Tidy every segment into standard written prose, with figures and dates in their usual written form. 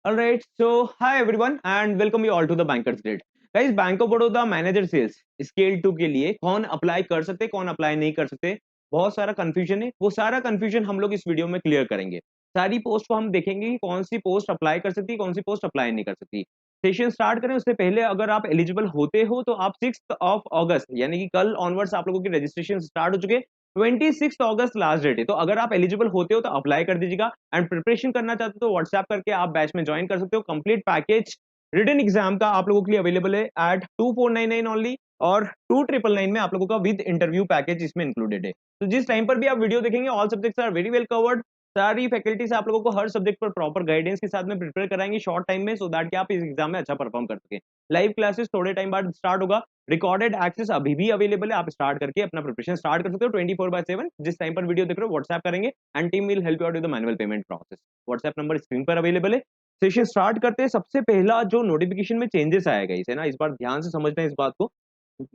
Alright, so hi everyone and welcome you all to the Bankers Grid. Guys, bank of Baroda manager sales scale 2 के लिए कौन apply कर सकते कौन apply नहीं कर सकते, बहुत सारा कंफ्यूजन है। वो सारा कंफ्यूजन हम लोग इस वीडियो में क्लियर करेंगे। सारी पोस्ट को हम देखेंगे कि कौन सी पोस्ट अप्लाई कर सकती है, कौन सी पोस्ट अप्लाई नहीं कर सकती। सेशन स्टार्ट करें उससे पहले अगर आप एलिजिबल होते हो तो आप 6 ऑफ अगस्त यानी कि कल ऑनवर्ड्स आप लोगों की रजिस्ट्रेशन स्टार्ट हो चुके। 26 अगस्त लास्ट डेट है, तो अगर आप एलिजिबल होते हो तो अप्लाई कर दीजिएगा। एंड प्रिपरेशन करना चाहते हो तो व्हाट्सएप करके आप बैच में ज्वाइन कर सकते हो। कंप्लीट पैकेज रिटन एग्जाम का आप लोगों के लिए अवेलेबल है एट 2499 ओनली, और 2999 में आप लोगों का विद इंटरव्यू पैकेज इसमें इंक्लूडेड है। तो जिस टाइम पर भी आप वीडियो देखेंगे all subjects are very well covered. सारी फैकल्टीज आप लोगों को हर सब्जेक्ट पर प्रॉपर गाइडेंस के साथ में प्रिपेयर कराएंगे शॉर्ट टाइम में, सो दैट कि आप इस एग्जाम में अच्छा परफॉर्म कर सके। लाइव क्लासेस थोड़े टाइम बाद स्टार्ट होगा। रिकॉर्डेड एक्सेस अभी भी अवेलेबल है, आप स्टार्ट करके अपना प्रिपरेशन स्टार्ट कर सकते हो 24/7। जिस टाइम पर वीडियो देख रहे हो व्हाट्सएप करेंगे and team will help you out with the manual payment process. WhatsApp number screen पर अवेलेबल है। सेशन स्टार्ट करते हैं। सबसे पहला जो नोटिफिकेशन में चेंजेस आएगा इसे ना, इस बार ध्यान से समझना है इस बात को।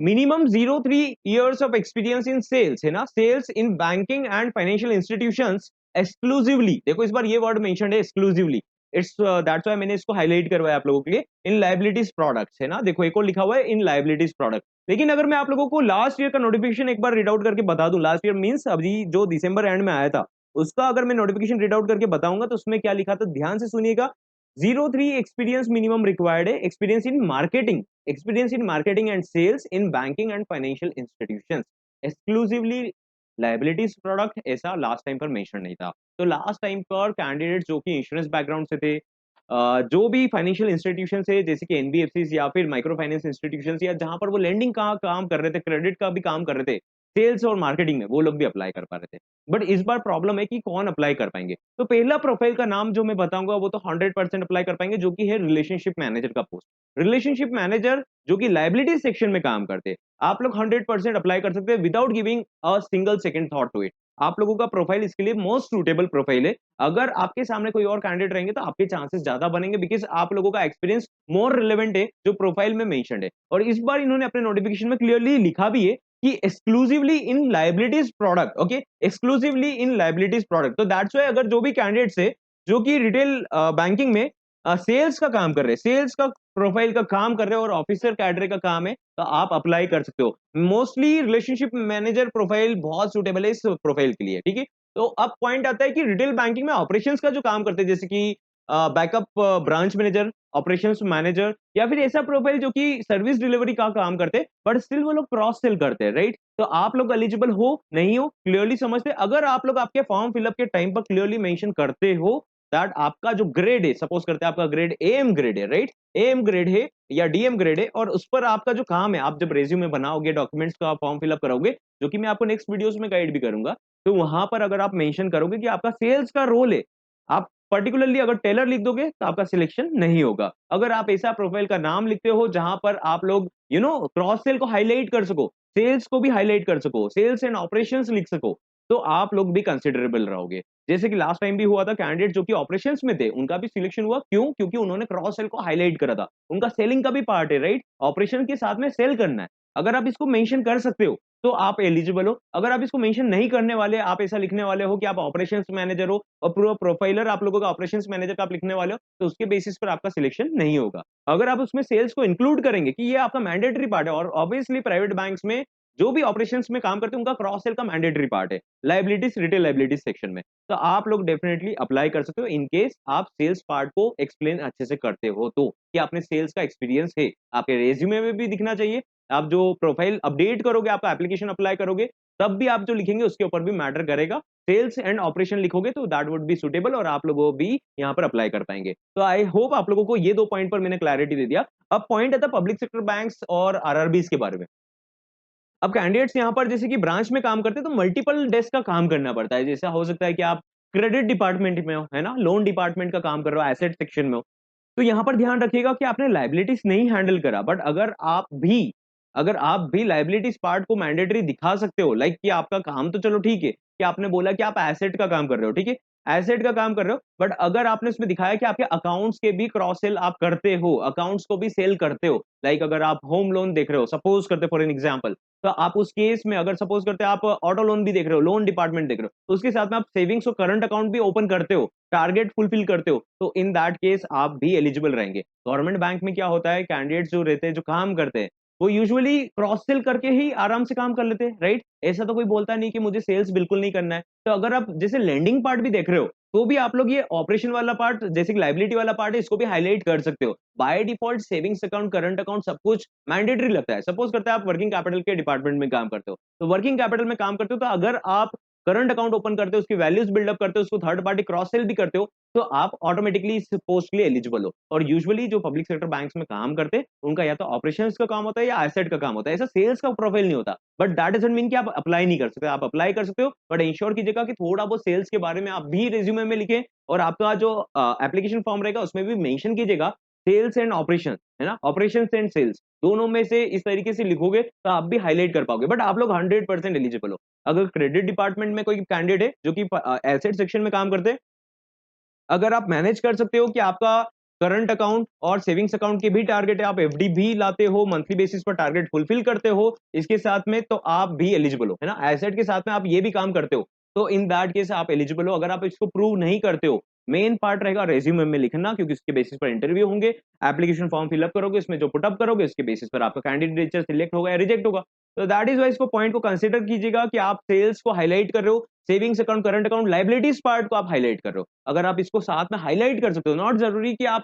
Minimum 0 3 years of experience in sales है ना, sales in banking and financial institutions exclusively. देखो इस बार ये वर्ड मेंशन है एक्सक्लूसिवली। इट्स दैट्स व्हाई मैंने इसको हाईलाइट करवाया आप लोगों के लिए। इन लाइबिलिटीज प्रोडक्ट्स है ना, देखो एक और लिखा हुआ है इन लाइबिलिटीज प्रोडक्ट। लेकिन अगर मैं आप लोगों को लास्ट ईयर का नोटिफिकेशन एक बार रीड आउट करके बता दूं, लास्ट ईयर मींस अभी जो दिसंबर एंड में आया था, उसका अगर मैं नोटिफिकेशन रीड आउट करके बताऊंगा तो उसमें क्या लिखा था ध्यान से सुनिएगा। 0 3 एक्सपीरियंस मिनिमम रिक्वायर्ड है। Experience in marketing and sales in banking and financial institutions exclusively liabilities product, ऐसा लास्ट टाइम पर मेंशन नहीं था। तो लास्ट टाइम पर कैंडिडेट जो कि इंश्योरेंस बैकग्राउंड से थे, जो भी फाइनेंशियल इंस्टीट्यूशन है जैसे कि एनबीएफसी या फिर माइक्रो फाइनेंस इंस्टीट्यूशन, या जहां पर वो लेंडिंग का काम कर रहे थे, क्रेडिट का भी काम कर रहे थे, सेल्स और मार्केटिंग में, वो लोग भी अप्लाई कर पा रहे थे। बट इस बार प्रॉब्लम है कि कौन अप्लाई कर पाएंगे। तो पहला प्रोफाइल का नाम जो मैं बताऊंगा वो तो 100% अप्लाई कर पाएंगे, जो कि है रिलेशनशिप मैनेजर का पोस्ट। रिलेशनशिप मैनेजर जो कि लाइबिलिटी सेक्शन में काम करते हैं, आप लोग 100% अप्लाई कर सकते हैं without giving a single second thought to it. आप लोगों का प्रोफाइल इसके लिए मोस्ट सूटेबल प्रोफाइल है। अगर आपके सामने कोई और कैंडिडेट रहेंगे तो आपके चांसेस ज्यादा बनेंगे, बिकॉज आप लोगों का एक्सपीरियंस मोर रिलेवेंट है जो प्रोफाइल में मेंशन्ड है। और इस बार इन्होंने अपने नोटिफिकेशन में क्लियरली लिखा भी है कि exclusively in liabilities product. Okay, exclusively in liabilities product. तो दैट्स व्हाई अगर जो भी कैंडिडेट्स है जो कि रिटेल बैंकिंग में सेल्स का काम कर रहे हैं, सेल्स का प्रोफाइल का काम कर रहे हो और ऑफिसर कैडरे का काम है, तो आप अप्लाई कर सकते हो। मोस्टली रिलेशनशिप मैनेजर प्रोफाइल बहुत सुटेबल है इस प्रोफाइल के लिए, ठीक है। तो अब पॉइंट आता है कि रिटेल बैंकिंग में ऑपरेशंस का जो काम करते हैं, जैसे कि backup branch manager, operations manager, या फिर ऐसा प्रोफाइल जो कि सर्विस डिलीवरी का काम करते हैं बट स्टिल वो लोग क्रॉस सेल करते हैं, राइट। तो आप लोग एलिजिबल हो नहीं हो क्लियरली समझते। अगर आप लोग आपके फॉर्म फिलअप के टाइम पर क्लियरली मेंशन करते हो दैट आपका जो ग्रेड है, सपोज करते हैं आपका ग्रेड एएम ग्रेड है, राइट, एएम ग्रेड है या डीएम ग्रेड है, और उस पर आपका जो काम है, आप जब रेज्यूमे बनाओगे, डॉक्यूमेंट्स का फॉर्म फिलअप कराओगे, जो कि मैं आपको नेक्स्ट वीडियोस में गाइड भी करूंगा, तो वहां पर अगर आप मेंशन करोगे कि आपका सेल्स का रोल है, आप पर्टिकुलरली अगर टेलर लिख दोगे तो आपका सिलेक्शन नहीं होगा। अगर आप ऐसा प्रोफाइल का नाम लिखते हो जहां पर आप लोग क्रॉस सेल को हाईलाइट कर सको, सेल्स को भी हाईलाइट कर सको, सेल्स एंड ऑपरेशंस लिख सको, तो आप लोग भी कंसिडरेबल रहोगे। जैसे कि लास्ट टाइम भी हुआ था, कैंडिडेट जो कि ऑपरेशंस में थे उनका भी सिलेक्शन हुआ। क्यों? क्योंकि उन्होंने क्रॉस सेल को हाईलाइट करा था। उनका सेलिंग का भी पार्ट है, राइट, ऑपरेशन के साथ में सेल करना है। अगर आप इसको मेंशन कर सकते हो तो आप एलिजिबल हो। अगर आप इसको मेंशन नहीं करने वाले, आप ऐसा लिखने वाले हो कि आप ऑपरेशंस मैनेजर हो और पूरा प्रोफाइलर आप लोगों का ऑपरेशंस मैनेजर का आप लिखने वाले हो, तो उसके बेसिस पर आपका सिलेक्शन नहीं होगा। अगर आप उसमें सेल्स को इंक्लूड करेंगे कि ये आपका मैंडेटरी पार्ट है, और ऑब्वियसली प्राइवेट बैंक्स में जो भी ऑपरेशंस में काम करते हैं उनका क्रॉस सेल का मैंडेटरी पार्ट है लाइबिलिटीज, रिटेल लाइबिलिटीज सेक्शन में, तो आप लोग डेफिनेटली अप्लाई कर सकते हो इन केस आप सेल्स पार्ट को एक्सप्लेन अच्छे से करते हो, तो कि आपने सेल्स का एक्सपीरियंस है, आपके रेज्यूमे में भी दिखना चाहिए। आप जो प्रोफाइल अपडेट करोगे, आपका एप्लीकेशन अप्लाई करोगे, तब भी आप जो लिखेंगे उसके ऊपर भी मैटर करेगा। सेल्स एंड ऑपरेशन लिखोगे तो दैट वुड बी सुटेबल और आप लोगों भी यहाँ पर अप्लाई कर पाएंगे। तो आई होप आप लोगों को ये 2 पॉइंट पर मैंने क्लैरिटी दे दिया। अब पॉइंट आता है पब्लिक सेक्टर बैंक्स और आरआरबीज के बारे में। अब कैंडिडेट्स यहाँ पर जैसे कि ब्रांच में काम करते हैं तो मल्टीपल डेस्क का काम करना पड़ता है। जैसा हो सकता है कि आप क्रेडिट डिपार्टमेंट में हो, है ना, लोन डिपार्टमेंट का काम कर रहे हो, एसेट सेक्शन में हो, तो यहाँ पर ध्यान रखिएगा कि आपने लाइबिलिटीज नहीं हैंडल करा, बट अगर आप भी लाइबिलिटीज पार्ट को मैंडेटरी दिखा सकते हो, लाइक कि आपका काम तो चलो ठीक है कि आपने बोला कि आप एसेट का काम कर रहे हो, ठीक है, एसेट का काम कर रहे हो, बट अगर आपने उसमें दिखाया कि आपके अकाउंट्स के भी क्रॉस सेल आप करते हो, अकाउंट्स को भी सेल करते हो, लाइक अगर आप होम लोन देख रहे हो, सपोज करते फॉर एन एग्जांपल, तो आप उस केस में अगर सपोज करते हैं आप ऑटो लोन भी देख रहे हो, लोन डिपार्टमेंट देख रहे हो, तो उसके साथ में आप सेविंग्स और करंट अकाउंट भी ओपन करते हो, टारगेट फुलफिल करते हो, तो इन दैट केस आप भी एलिजिबल रहेंगे। गवर्नमेंट बैंक में क्या होता है, कैंडिडेट्स जो रहते हैं, जो काम करते हैं, वो यूजुअली क्रॉस सेल करके ही आराम से काम कर लेते हैं, राइट? ऐसा तो कोई बोलता नहीं कि मुझे सेल्स बिल्कुल नहीं करना है। तो अगर आप जैसे लेंडिंग पार्ट भी देख रहे हो, तो भी आप लोग ये ऑपरेशन वाला पार्ट, जैसे कि लायबिलिटी वाला पार्ट है, इसको भी हाईलाइट कर सकते हो। By default savings account, current account सब कुछ मैंडेटरी लगता है। सपोज करते हैं आप वर्किंग कैपिटल के डिपार्टमेंट में काम करते हो, तो वर्किंग कैपिटल में काम करते हो, तो अगर आप करंट अकाउंट ओपन करते हो, उसकी वैल्यूज बिल्डअप करते हो, उसको थर्ड पार्टी क्रॉस सेल भी करते हो, तो आप ऑटोमेटिकली इस पोस्ट के लिए एलिजिबल हो। और यूजुअली जो पब्लिक सेक्टर बैंक्स में काम करते हैं, उनका या तो ऑपरेशंस का काम होता है या एसेट का काम होता है, ऐसा सेल्स का प्रोफाइल नहीं होता। बट दैट डजंट मीन कि आप अप्लाई नहीं कर सकते, आप अप्लाई कर सकते हो, बट इंश्योर कीजिएगा कि थोड़ा बहुत सेल्स के बारे में आप भी रिज्यूमे में लिखें, और आपका जो एप्लीकेशन फॉर्म रहेगा उसमें भी मेंशन कीजिएगा सेल्स एंड ऑपरेशन, है ना? ऑपरेशंस एंड सेल्स दोनों में से इस तरीके से लिखोगे तो आप भी हाईलाइट कर पाओगे, बट आप लोग 100% एलिजिबल हो। अगर क्रेडिट डिपार्टमेंट में कोई कैंडिडेट है जो कि एसेट सेक्शन में काम करते हैं, अगर आप मैनेज कर सकते हो कि आपका करंट अकाउंट और सेविंग्स अकाउंट की भी टारगेट है, आप एफडी भी लाते हो, मंथली बेसिस पर टारगेट फुलफिल करते हो इसके साथ में, तो आप भी एलिजिबल हो, है ना? एसेट के साथ में आप ये भी काम करते हो, तो इन दैट केस आप एलिजिबल हो। अगर आप इसको प्रूव नहीं करते हो, मेन पार्ट रहेगा रेज्यूमे में लिखना, क्योंकि उसके बेसिस पर इंटरव्यू होंगे, एप्लीकेशन फॉर्म फिलअप करोगे, इसमें जो पुटअप करोगे उसके बेसिस पर आपका कैंडिडेट सिलेक्ट होगा या रिजेक्ट होगा। तो दैट इज वाई इसको पॉइंट को कंसिडर कीजिएगा कि आप सेल्स को हाईलाइट कर रहे हो, savings account, current account, liabilities part को आप हाईलाइट कर रहे हो। अगर आप इसको साथ में हाईलाइट कर सकते हो, नॉट जरूरी कि आप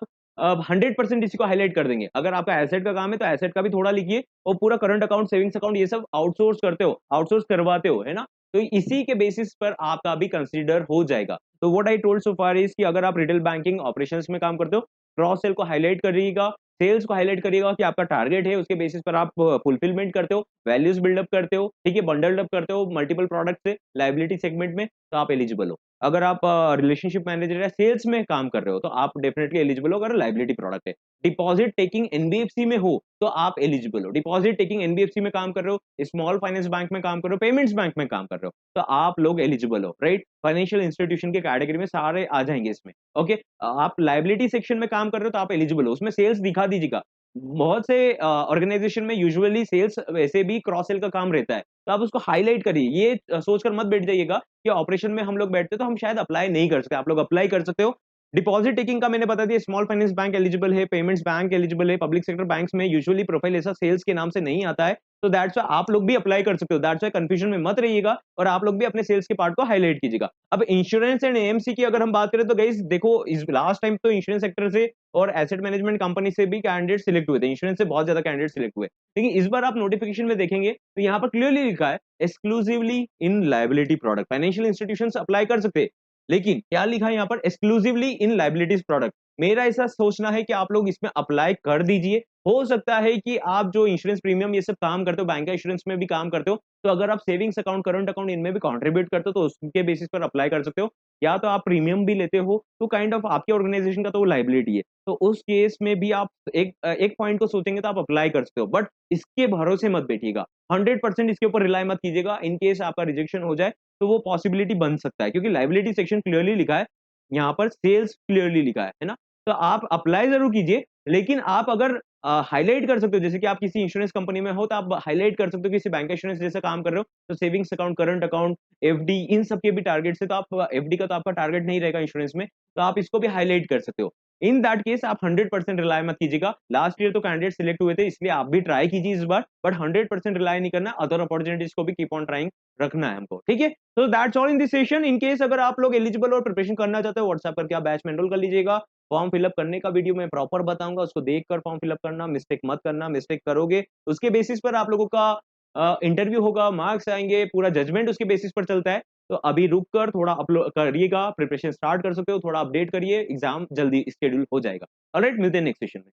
100% इसी को हाईलाइट कर देंगे। अगर आपका एसेट का काम है तो एसेट का भी थोड़ा लिखिए, और पूरा करंट अकाउंट, सेविंग्स अकाउंट ये सब आउटसोर्स करते हो, आउटसोर्स करवाते हो, है ना? तो इसी के बेसिस पर आपका भी कंसीडर हो जाएगा। तो what I told so far is कि अगर आप रिटेल बैंकिंग ऑपरेशंस में काम करते हो, क्रॉस सेल को हाईलाइट करिएगा, सेल्स को हाईलाइट करिएगा कि आपका टारगेट है, उसके बेसिस पर आप फुलफिलमेंट करते हो, वैल्यूज बिल्डअप करते हो, ठीक है, बंडल्ड अप करते हो मल्टीपल प्रोडक्ट से लायबिलिटी सेगमेंट में, तो आप एलिजिबल हो। अगर आप रिलेशनशिप मैनेजर या सेल्स में काम कर रहे हो, तो आप डेफिनेटली एलिजिबल हो अगर लायबिलिटी प्रोडक्ट है। डिपॉजिट टेकिंग एनबीएफसी में हो तो आप एलिजिबल हो। डिपॉजिट टेकिंग एनबीएफसी में काम कर रहे हो, स्मॉल फाइनेंस बैंक में काम कर रहे हो, पेमेंट्स बैंक में काम कर रहे हो, तो आप लोग एलिजिबल हो, राइट? फाइनेंशियल इंस्टीट्यूशन के कैटेगरी में सारे आ जाएंगे इसमें। ओके, आप लायबिलिटी सेक्शन में काम कर रहे हो तो आप एलिजिबल हो, उसमें सेल्स दिखा दीजिएगा। बहुत से ऑर्गेनाइजेशन में यूजुअली सेल्स वैसे भी क्रॉस सेल का काम रहता है, तो आप उसको हाईलाइट करिए। ये सोचकर मत बैठ जाइएगा कि ऑपरेशन में हम लोग बैठते तो हम शायद अप्लाई नहीं कर सकते, आप लोग अप्लाई कर सकते हो। डिपॉजिट टेकिंग का मैंने बता दिया, स्मॉल फाइनेंस बैंक एलिजिबल है, पेमेंट्स बैंक एलिजिबल है, पब्लिक सेक्टर बैंक्स में यूजुअली प्रोफाइल ऐसा सेल्स के नाम से नहीं आता है, तो दैट्स व्हाई आप लोग भी अप्लाई कर सकते हो। दैट्स व्हाई कंफ्यूजन में मत रहिएगा, और आप लोग भी अपने सेल्स के पार्ट को हाईलाइट कीजिएगा। अब इंश्योरेंस एंड एएमसी की अगर हम बात करें तो गाइस देखो, इस लास्ट टाइम तो इंश्योरेंस सेक्टर से और एसेट मैनेजमेंट कंपनी से भी कैंडिडेट सिलेक्ट हुए थे, इंश्योरेंस से बहुत ज्यादा कैंडिडेट सिलेक्ट हुए, लेकिन इस बार आप नोटिफिकेशन में देखेंगे तो यहाँ पर क्लियरली लिखा है exclusively in liability product. Financial institutions apply कर सकते हैं, लेकिन क्या लिखा है यहाँ पर, एक्सक्लूसिवली इन लायबिलिटीज प्रोडक्ट। मेरा ऐसा सोचना है कि आप लोग इसमें अप्लाई कर दीजिए। हो सकता है कि आप जो इंश्योरेंस प्रीमियम ये सब काम करते हो, बैंक का इंश्योरेंस में भी काम करते हो, तो अगर आप सेविंग्स अकाउंट, करंट अकाउंट इनमें भी कंट्रीब्यूट करते हो, तो उसके बेसिस पर अप्लाई कर सकते हो। या तो आप प्रीमियम भी लेते हो, तो काइंड ऑफ आपके ऑर्गेनाइजेशन का तो वो लायबिलिटी है, तो उस केस में भी आप एक पॉइंट को सोचेंगे तो आप अप्लाई कर सकते हो, बट इसके भरोसे मत बैठिएगा। 100% इसके ऊपर रिलाई मत कीजिएगा। इन केस आपका रिजेक्शन हो जाए तो वो पॉसिबिलिटी बन सकता है, क्योंकि लायबिलिटी सेक्शन क्लियरली लिखा है, यहाँ पर सेल्स क्लियरली लिखा है ना? तो आप अप्लाई जरूर कीजिए, लेकिन आप अगर हाईलाइट कर सकते हो, जैसे कि आप किसी इंश्योरेंस कंपनी में हो तो आप हाईलाइट कर सकते हो, किसी बैंक इंश्योरेंस जैसे काम कर रहे हो, तो savings account, current account, FD, इन सब के भी टारगेट से, तो आप एफडी का तो आपका टारगेट नहीं रहेगा इंश्योरेंस में, तो आप इसको भी हाईलाइट कर सकते हो। इन दैट केस आप 100% रिलाई मत कीजिएगा। लास्ट ईयर तो कैंडिडेट सिलेक्ट हुए थे, इसलिए आप भी ट्राई कीजिए इस बार, बट 100% रिलाई नहीं करना, अदर अपॉर्चुनिटीज को भी कीप ऑन ट्राइंग रखना है हमको, ठीक है? तो that's all in this session. In case अगर आप लोग एलिजिबल और प्रिपरेशन करना चाहते हो, व्हाट्सएप करके आप बैच में एनरोल कर लीजिएगा। फॉर्म फिलअप करने का वीडियो मैं प्रॉपर बताऊंगा, उसको देखकर फॉर्म फिलअप करना, मिस्टेक मत करना। मिस्टेक करोगे उसके बेसिस पर आप लोगों का इंटरव्यू होगा, मार्क्स आएंगे, पूरा जजमेंट उसके बेसिस पर चलता है। तो अभी रुक कर थोड़ा अपलोड करिएगा, प्रिपरेशन स्टार्ट कर सकते हो, थोड़ा अपडेट करिए, एग्जाम जल्दी शेड्यूल हो जाएगा। ऑलराइट, मिलते हैं नेक्स्ट सेशन में।